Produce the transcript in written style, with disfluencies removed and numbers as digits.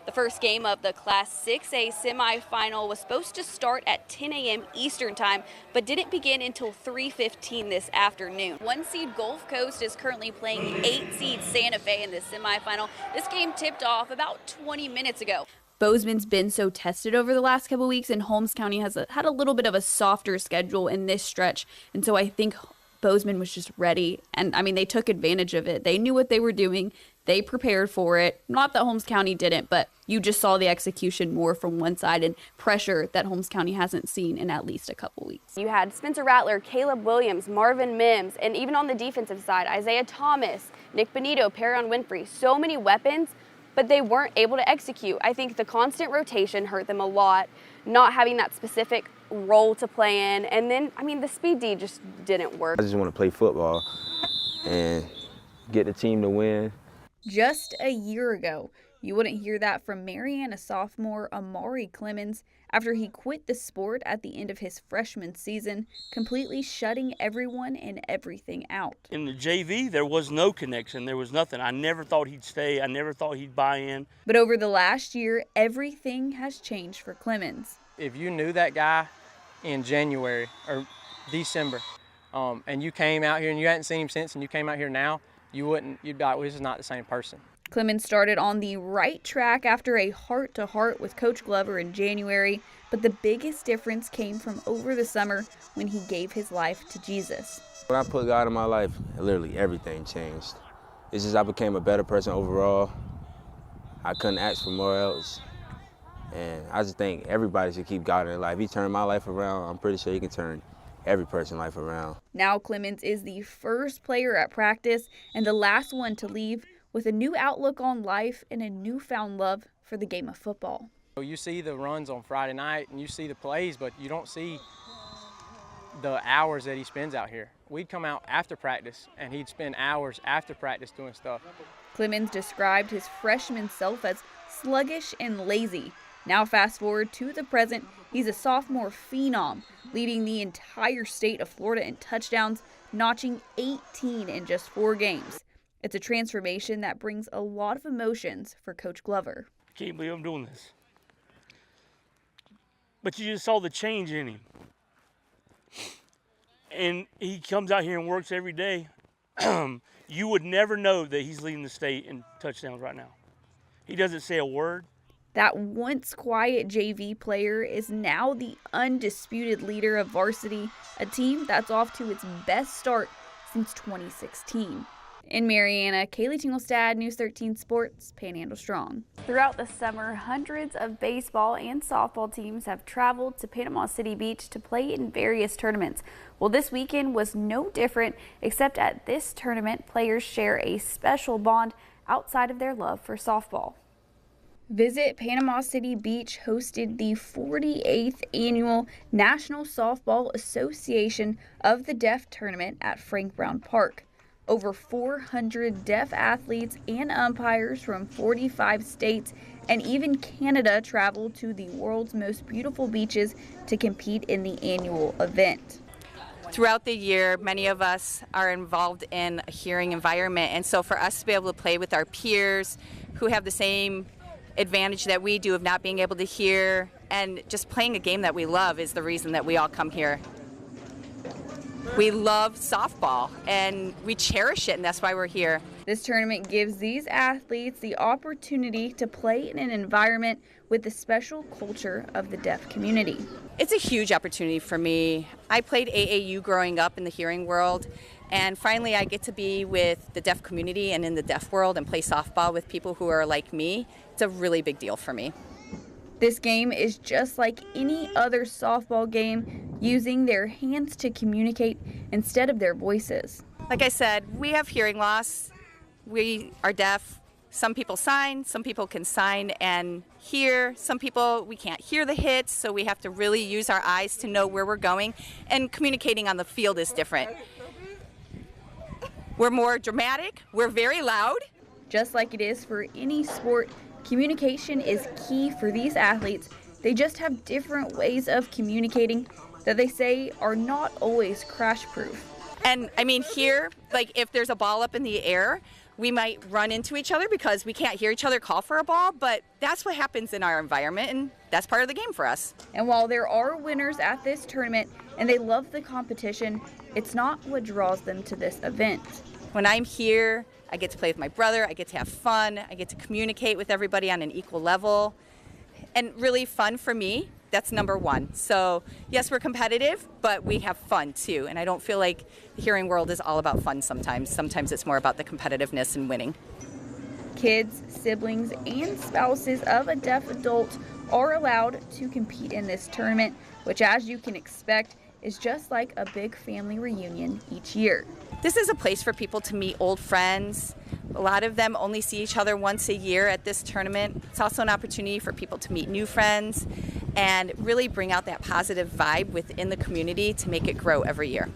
The first game of the Class 6A semifinal was supposed to start at 10 a.m. Eastern Time, but didn't begin until 3:15 this afternoon. 1-seed Gulf Coast is currently playing 8-seed Santa Fe in the semifinal. This game tipped off about 20 minutes ago. Bozeman's been so tested over the last couple weeks, and Holmes County has had a little bit of a softer schedule in this stretch, and so I think Bozeman was just ready, and I mean, they took advantage of it. They knew what they were doing. They prepared for it. Not that Holmes County didn't, but you just saw the execution more from one side and pressure that Holmes County hasn't seen in at least a couple weeks. You had Spencer Rattler, Caleb Williams, Marvin Mims, and even on the defensive side, Isaiah Thomas, Nick Benito, Perron Winfrey. So many weapons, but they weren't able to execute. I think the constant rotation hurt them a lot, not having that specific role to play in. And then, I mean, the speed D just didn't work. I just want to play football and get the team to win. Just a year ago, you wouldn't hear that from Mariana sophomore Amari Clemens after he quit the sport at the end of his freshman season, completely shutting everyone and everything out. In the JV, there was no connection. There was nothing. I never thought he'd stay. I never thought he'd buy in. But over the last year, everything has changed for Clemens. If you knew that guy in January or December, and you came out here and you hadn't seen him since, and you came out here now, you'd be like, well, this is not the same person. Clemens started on the right track after a heart-to-heart with Coach Glover in January, but the biggest difference came from over the summer when he gave his life to Jesus. When I put God in my life, literally everything changed. It's just I became a better person overall. I couldn't ask for more else. And I just think everybody should keep God in their life. He turned my life around. I'm pretty sure he can turn every person's life around. Now Clemens is the first player at practice and the last one to leave, with a new outlook on life and a newfound love for the game of football. You see the runs on Friday night and you see the plays, but you don't see the hours that he spends out here. We'd come out after practice and he'd spend hours after practice doing stuff. Clemens described his freshman self as sluggish and lazy. Now fast forward to the present, he's a sophomore phenom, leading the entire state of Florida in touchdowns, notching 18 in just 4 games. It's a transformation that brings a lot of emotions for Coach Glover. I can't believe I'm doing this. But you just saw the change in him. And he comes out here and works every day. You would never know that he's leading the state in touchdowns right now. He doesn't say a word. That once quiet JV player is now the undisputed leader of varsity, a team that's off to its best start since 2016. In Mariana, Kaleigh Tingelstad, News 13 Sports, Panhandle Strong. Throughout the summer, hundreds of baseball and softball teams have traveled to Panama City Beach to play in various tournaments. Well, this weekend was no different, except at this tournament, players share a special bond outside of their love for softball. Visit Panama City Beach hosted the 48th annual National Softball Association of the Deaf tournament at Frank Brown Park. Over 400 deaf athletes and umpires from 45 states and even Canada traveled to the world's most beautiful beaches to compete in the annual event. Throughout the year, many of us are involved in a hearing environment, and so for us to be able to play with our peers who have the same advantage that we do of not being able to hear and just playing a game that we love is the reason that we all come here. We love softball and we cherish it, and that's why we're here. This tournament gives these athletes the opportunity to play in an environment with the special culture of the deaf community. It's a huge opportunity for me. I played AAU growing up in the hearing world, and finally I get to be with the deaf community and in the deaf world and play softball with people who are like me. It's a really big deal for me. This game is just like any other softball game, using their hands to communicate instead of their voices. Like I said, we have hearing loss. We are deaf. Some people sign, some people can sign and hear. Some people, we can't hear the hits, so we have to really use our eyes to know where we're going. And communicating on the field is different. We're more dramatic. We're very loud. Just like it is for any sport, communication is key for these athletes. They just have different ways of communicating that they say are not always crash proof. And I mean, here, like if there's a ball up in the air, We might run into each other because we can't hear each other call for a ball, but that's what happens in our environment, and that's part of the game for us. And while there are winners at this tournament and they love the competition, it's not what draws them to this event. When I'm here, I get to play with my brother, I get to have fun, I get to communicate with everybody on an equal level, and really fun for me. That's number one. So yes, we're competitive, but we have fun too. And I don't feel like the hearing world is all about fun sometimes. Sometimes it's more about the competitiveness and winning. Kids, siblings, and spouses of a deaf adult are allowed to compete in this tournament, which, as you can expect, is just like a big family reunion each year. This is a place for people to meet old friends. A lot of them only see each other once a year at this tournament. It's also an opportunity for people to meet new friends and really bring out that positive vibe within the community to make it grow every year.